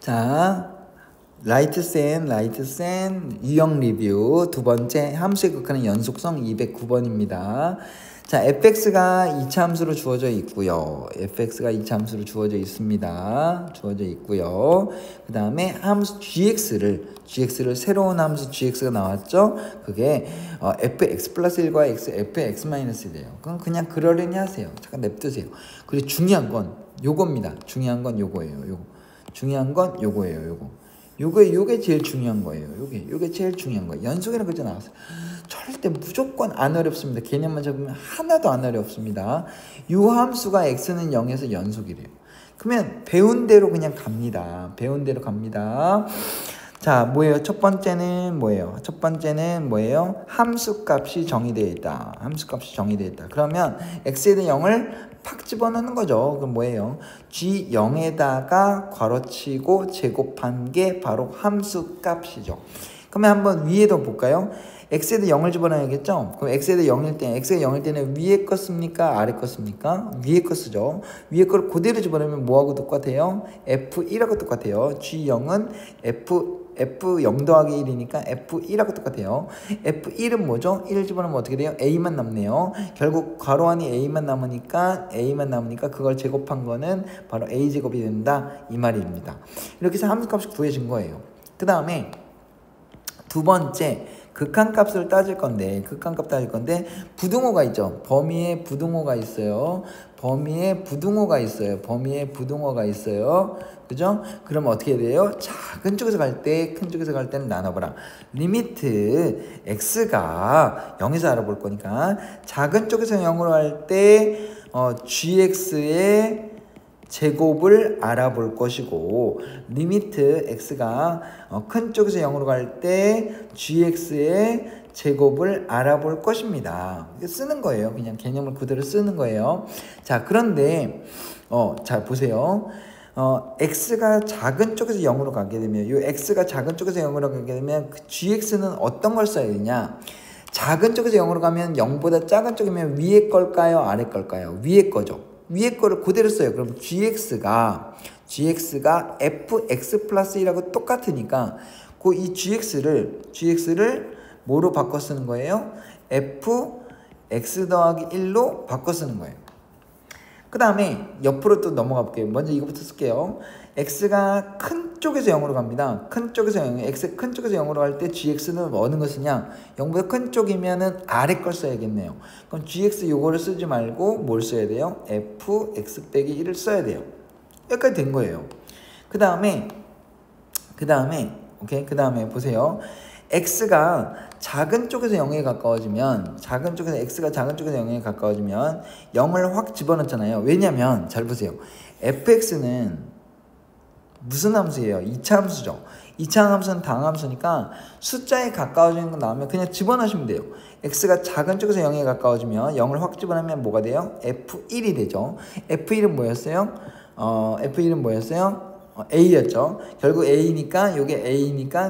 자, 라이트센 유형 리뷰 두 번째 함수의 극한의 연속성 209번입니다. 자, fx가 2차 함수로 주어져 있고요. fx가 2차 함수로 주어져 있습니다. 주어져 있고요. 그 다음에 함수 gx를 새로운 함수 gx가 나왔죠? 그게 fx 플러스 1과 fx 마이너스 1이에요. 그럼 그냥 그러려니 하세요. 잠깐 냅두세요. 그리고 중요한 건 요겁니다. 중요한 건 요거예요. 중요한 건 요거예요. 요게 제일 중요한 거예요. 요게 제일 중요한 거예요. 연속이라고 글자 나왔어요. 절대 무조건 안 어렵습니다. 개념만 잡으면 하나도 안 어렵습니다. 요 함수가 x는 0에서 연속이래요. 그러면 배운 대로 그냥 갑니다. 배운 대로 갑니다. 자, 뭐예요? 첫 번째는 뭐예요? 함수 값이 정의되어 있다. 함수 값이 정의되어 있다. 그러면 x에 대한 0을 팍 집어넣는 거죠. 그럼 뭐예요? g0에다가 괄호치고 제곱한 게 바로 함수 값이죠. 그러면 한번 위에도 볼까요? x에 대해 0을 집어넣어야겠죠? 그럼 x에 대해 0일 때는 위에 거 씁니까? 아래 거 씁니까? 위에 거 쓰죠. 위에 거를 그대로 집어넣으면 뭐하고 똑같아요? f1하고 똑같아요. g0은 f0 더하기 1이니까 f1하고 똑같아요. f1은 뭐죠? 1을 집어넣으면 어떻게 돼요? a만 남네요. 결국 괄호 안에 a만 남으니까 그걸 제곱한 거는 바로 a제곱이 된다. 이 말입니다. 이렇게 해서 함수값이 구해진 거예요. 그 다음에 두 번째 극한값을 따질 건데 부등호가 있죠. 범위에 부등호가 있어요. 그죠? 그럼 어떻게 돼요? 작은 쪽에서 갈 때 큰 쪽에서 갈 때는 나눠보라. 리미트 x가 0에서 알아볼 거니까 작은 쪽에서 0으로 할 때 gx의 제곱을 알아볼 것이고, 리미트 x가 큰 쪽에서 0으로 갈 때 gx의 제곱을 알아볼 것입니다. 쓰는 거예요. 그냥 개념을 그대로 쓰는 거예요. 자, 그런데 자 보세요. x가 작은 쪽에서 0으로 가게 되면 x가 작은 쪽에서 0으로 가게 되면 그 gx는 어떤 걸 써야 되냐? 작은 쪽에서 0으로 가면 0보다 작은 쪽이면 위에 걸까요? 아래 걸까요? 위에 거죠. 위에 거를 그대로 써요. 그럼 gx가 fx 플러스 1하고 똑같으니까 이 gx를 뭐로 바꿔 쓰는 거예요? fx 더하기 1로 바꿔 쓰는 거예요. 그 다음에 옆으로 또 넘어가 볼게요. 먼저 이거부터 쓸게요. x가 큰 쪽에서 0으로 갑니다. 큰 쪽에서 0으로 갈 때 gx는 어느 거 쓰냐? 0보다 큰 쪽이면은 아래 걸 써야겠네요. 그럼 gx 요거를 쓰지 말고 뭘 써야 돼요? fx 빼기 1을 써야 돼요. 여기까지 된 거예요. 그 다음에 보세요. x가 작은 쪽에서 0에 가까워지면 x가 작은 쪽에서 0에 가까워지면 0을 확 집어넣잖아요. 왜냐면 잘 보세요. fx는 무슨 함수예요? 2차 함수죠. 2차 함수는 당함수니까 숫자에 가까워지는 거 나오면 그냥 집어넣으시면 돼요. x가 작은 쪽에서 0에 가까워지면 0을 확 집어넣으면 뭐가 돼요? f1이 되죠. f1은 뭐였어요? a였죠. 결국 a니까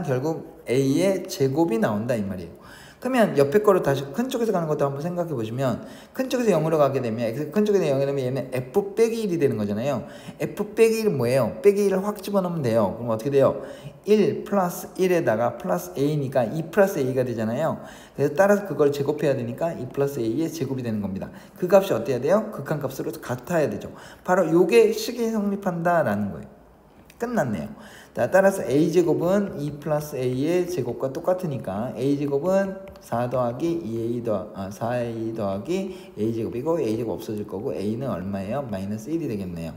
결국 a의 제곱이 나온다 이 말이에요. 그러면 옆에 거로 다시 큰 쪽에서 가는 것도 한번 생각해 보시면 큰 쪽에서 0으로 가게 되면 큰 쪽에서 0이 되면 얘는 f 빼기 1이 되는 거잖아요. f 빼기 1은 뭐예요? 빼기 1을 확 집어넣으면 돼요. 그럼 어떻게 돼요? 1 플러스 1에다가 플러스 a니까 2 플러스 a가 되잖아요. 그래서 따라서 그걸 제곱해야 되니까 2 플러스 a의 제곱이 되는 겁니다. 그 값이 어때야 돼요? 극한값으로 같아야 되죠. 바로 요게 식이 성립한다라는 거예요. 끝났네요. 자, 따라서 a제곱은 2 플러스 a의 제곱과 똑같으니까 a제곱은 4a 더하기 a제곱이고 a제곱 없어질 거고 a는 얼마예요? 마이너스 1이 되겠네요.